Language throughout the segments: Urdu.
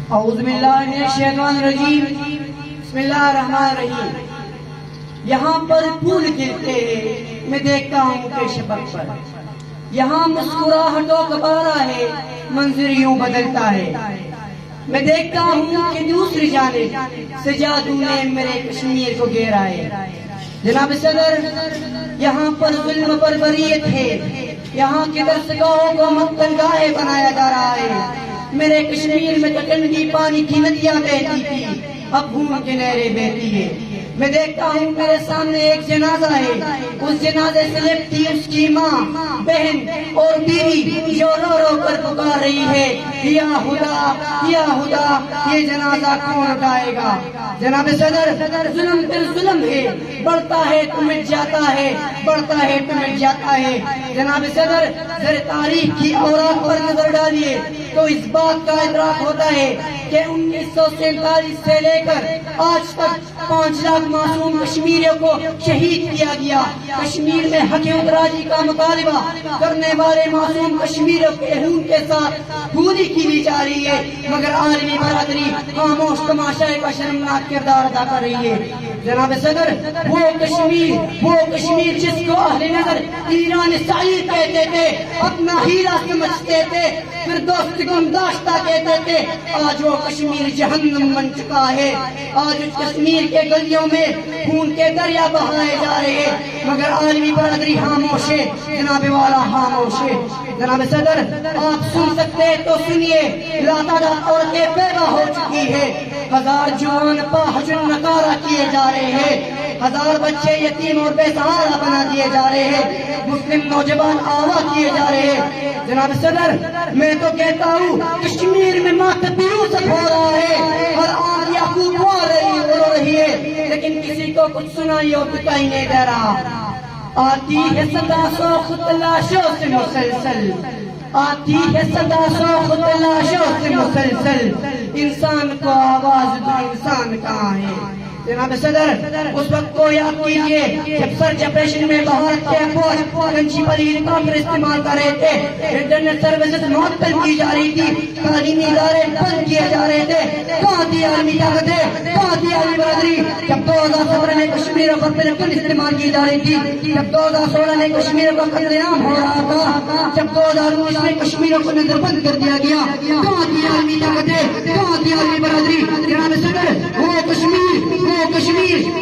اعوذ باللہ من الشیطان الرجیم، بسم اللہ الرحمن الرحیم۔ یہاں پر پھول گرتے ہیں میں دیکھتا ہوں کہ شفق پر، یہاں مسکراہٹوں کا پارا ہے منظر یوں بدلتا ہے۔ میں دیکھتا ہوں کہ دوسری جانب سجادوں نے میرے کشمیر کو گھیرا ہے۔ جناب صدر، یہاں پر ظلم پر بریت ہے، یہاں کے درسگاہوں کو مقتل گاہ بنایا جا رہا ہے۔ میرے کشمیر میں ٹنڈی پانی کی ندیاں بہتی تھی، اب خون کی نہریں بہتی ہے۔ میں دیکھتا ہوں میرے سامنے ایک جنازہ ہے، اس جنازے سے لپٹی اس کی ماں، بہن اور بیوی جو رو رو کر پکار رہی ہے، یا خدا یا خدا، یہ جنازہ کون اٹھائے گا؟ جناب صدر، ظلم پر ظلم ہے، بڑھتا ہے تو مٹ جاتا ہے، بڑھتا ہے تو مٹ جاتا ہے۔ جناب صدر، ذرا تاریخ کی اوراق پر نظر ڈالیے تو اس بات کا ادراک ہوتا ہے کہ 1947 سے لے کر آج تک 5 لاکھ معصوم کشمیریوں کو شہید کیا گیا۔ کشمیر میں حق اتراجی کا مطالبہ کرنے والے معصوم کشمیریوں کے خون کے ساتھ گولی کی جا رہی ہے، مگر عالمی برادری خاموش تماشائے کا شرمناک کردار ادا کر رہی ہے۔ جناب صدر، وہ کشمیر جس کو اہل نظر ایران سعید کہتے تھے، اپنا ہیرا سمجھتے تھے، پھر دوست گم داشتہ کہتے تھے، آج وہ کشمیر جہنم بن چکا ہے۔ آج اس کشمیر کے گلیوں میں خون کے دریا بہائے جا رہے ہیں، مگر عالمی برادری خاموش ہے، جناب والا خاموش ہے۔ جناب صدر، آپ سن سکتے تو سنیے، لاتعداد عورتیں پیدا ہو چکی ہے، 1000 جوان پاہج نکارہ کیے جا رہے ہیں، 1000 بچے یتیم اور بے سہارا بنا دیے جا رہے ہیں، مسلم نوجوان آوا کیے جا رہے ہیں۔ جناب صدر، میں تو کہتا ہوں کشمیر میں ماتم بیروزت ہو رہا ہے، ہر آن یعقوب رو رہی ہے، لیکن کسی کو کچھ سنائی اور دکھائی نہیں دے رہا۔ آتی ہے صدا سوخت لاشوں سے مسلسل، آتی ہے صدا سوخت لاشوں سے مسلسل، انسان کو آواز دو انسان کہاں ہے؟ جناب صدر، اس وقت کو یاد کیجئے جب سرچ آپریشن میں بھارت کے فوج کنچی پلی ہیلی کاپٹر استعمال کر رہے تھے، انٹرنیٹ سروسز معطل کی جا رہی تھی، تعلیمی ادارے بند کیے جا رہے تھے، کہاں تھی عالمی طاقتیں، کہاں تھی عالمی برادری؟ جب 2017 میں کشمیر پر پنکل استعمال کی جا رہی تھی، جب 2016 میں کشمیر کا قتل عام ہو رہا تھا، جب 2019 میں کشمیروں کو نظر بند کر دیا گیا، کہاں تھی عالمی طاقتیں، کہاں تھی عالمی برادری؟ جناب صدر، وہ کشمیر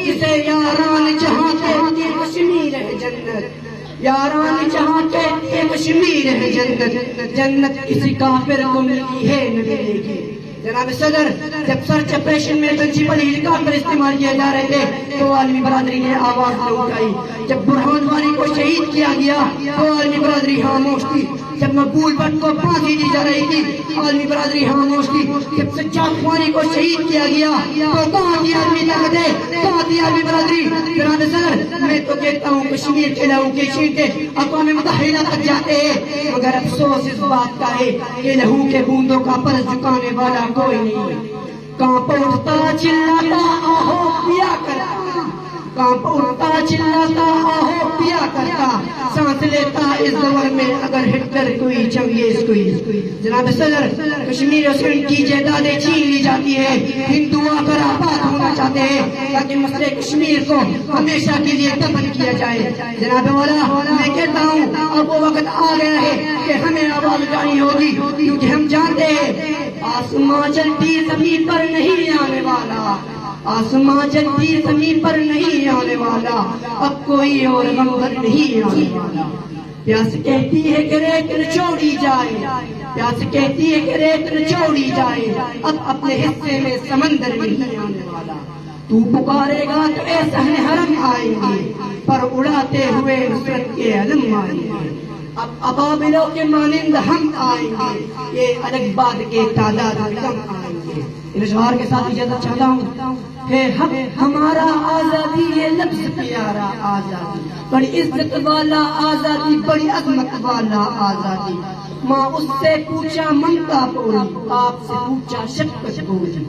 اسے یاران جہاں کہتی ہے کشمیر ہے جنت، یاران جہاں کہتی ہے کشمیر ہے جنت، جنت کسی کافر کو ملی ہے نہ ملے گی۔ جناب صدر، جب سرچ آپریشن میں پرنسپل ہیلی کاپٹر استعمال کیے جا رہے تھے تو عالمی برادری نے آواز نہ اٹھائی، جب برہان وانی کو شہید کیا گیا تو عالمی برادری خاموش تھی، جب مقبول بٹ کو پھانسی دی جا رہی تھی عالمی برادری خاموش تھی، جب سجاد خوانی کو شہید کیا گیا تو کہاں تھی عالمی طاقتیں، کہاں تھی عالمی برادری؟ جناب صدر، میں تو کہتا ہوں کشمیر کے لہو کے چھینٹے اقوام متحدہ تک جاتے ہیں، مگر افسوس اس بات کا ہے کہ لہو کے بوندوں کا پر جھکانے والا کوئی نہیں۔ کانپ اٹھتا چلاتا آہو پیا کرتا، کانپ اٹھتا چلاتا آہو پیا کرتا، سانس لیتا اس دور میں اگر ہٹلر کوئی چنگیز کوئی۔ جناب صدر، کشمیر سے ان کی جائیدادیں چھین لی جاتی ہے، ہندو آ کر آباد ہونا چاہتے ہیں تاکہ مسئلے کشمیر کو ہمیشہ کے لیے دفن کیا جائے۔ جناب والا، میں کہتا ہوں اب وہ وقت آ گیا ہے کہ ہمیں آواز اٹھانی ہوگی، کیونکہ ہم جانتے ہیں آسمان جلدی زمین پر نہیں آنے والا، آسمان جلدی زمین پر نہیں آنے والا، اب کوئی اور نمبر نہیں آنے والا۔ پیاس کہتی ہے کہ ریت نچوڑی جائے، پیاس کہتی ہے کہ ریت نچوڑی جائے، اب اپنے حصے میں سمندر نہیں آنے والا۔ تو پکارے گا تو اے صحن حرم آئیں گے، پر اڑاتے ہوئے نصرت کے علم آئیں گے، اب ابابلوں کے مانند ہم آئیں گے، یہ الگ بات کے تعداد کم آئیں گے۔ ان اشعار کے ساتھ اجازت چاہتا ہوں کہ حق ہمارا آزادی، یہ لفظ پیارا آزادی، بڑی عزت والا آزادی، بڑی عظمت والا آزادی۔ ماں اس سے پوچھا ممتا بولی، آپ سے پوچھا شفقت بولی،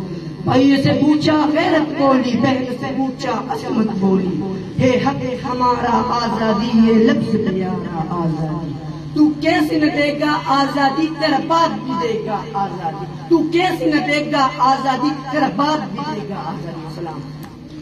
بھائی سے پوچھا غیرت بولی، بہن سے پوچھا عصمت بولی۔ ہے حق ہمارا آزادی، یہ لفظ پیارا آزادی۔ تو کیسے نہ دے گا آزادی، تیرا باپ بھی دے گا آزادی، تو کیسے نہ دے گا آزادی، تیرا باپ بھی دے گا آزادی. سلام.